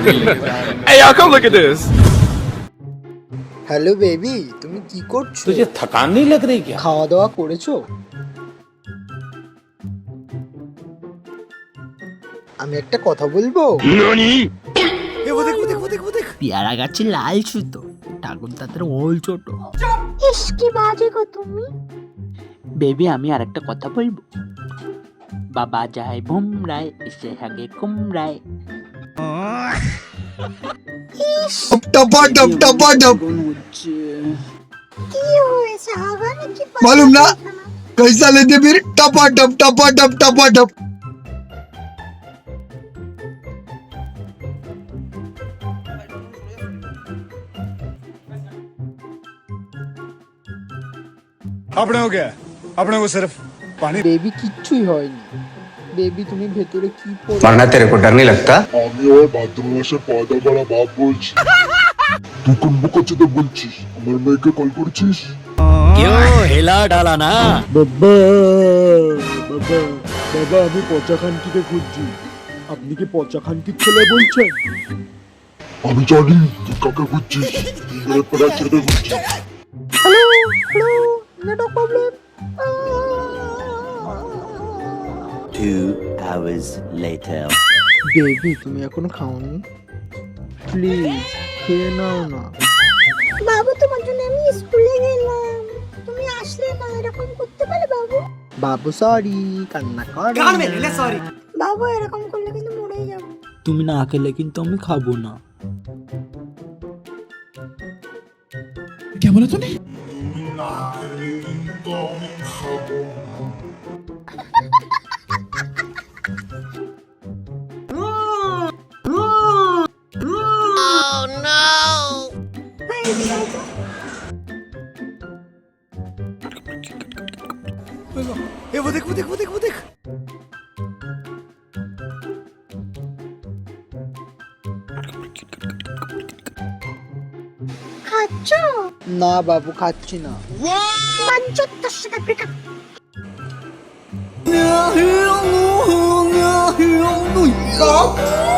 Hey, y'all, come look at this. Hello baby, তুমি কি করছো? तुझे थकान नहीं लग रही क्या? খাওয়া দাওয়া করেছো? আমি একটা কথা বলবো। পেয়ারা গাছে লাল সুতো, ঠাকুর দাদার ওল ছোট। ইস কি বাজে গো তুমি। বেবি আমি আর একটা কথা বলবো। বাবা যায় ভুমরায়, এসে হাগে কুমড়ায়। टपा टप टपा टप কি হয়েছে হাগা নাকি? मालूम ना कैसा लेते फिर टपा टप टपा टप टपा टप अपने हो गया अपने को सिर्फ पानी বেবি কিচ্ছুই হয়নি। বেবি তুমি ভেতরে কি পড়ে? मरना तेरे को डर नहीं लगता? আমি ওর মাতৃভাষায় পয়দা করা বাপ বলছি। তুই কোন বোকাচোদা বলছিস? আমার মেয়েকে কল করছিস? বাবা বাবা বাবা, আমি পচা খানকিকে খুঁজছি। আপনি কি পচা খানকির ছেলে বলছেন? আমি জানি তুই কাকে খুঁজছিস। তুই মেরে পড়া ছেড়ে খুঁজছিস। Hello hello, network problem. 2 hours later. Baby তুমি এখনো খাওনি? প্লিজ খেয়ে নাও না। বাবু তোমার জন্য আমি স্কুলে গেলাম, তুমি আসলে না, এরকম করতে পারে বাবু? বাবু সরি, কান্না কর। বাবু এরকম করলে কিন্তু মরেই যাবো। তুমি না খেলে কিন্তু আমি খাবো না। খাচ্ছ? না বাবু, খাচ্ছি না। পাঞ্চত্তর সাথে ব্রেকআপ। বাবু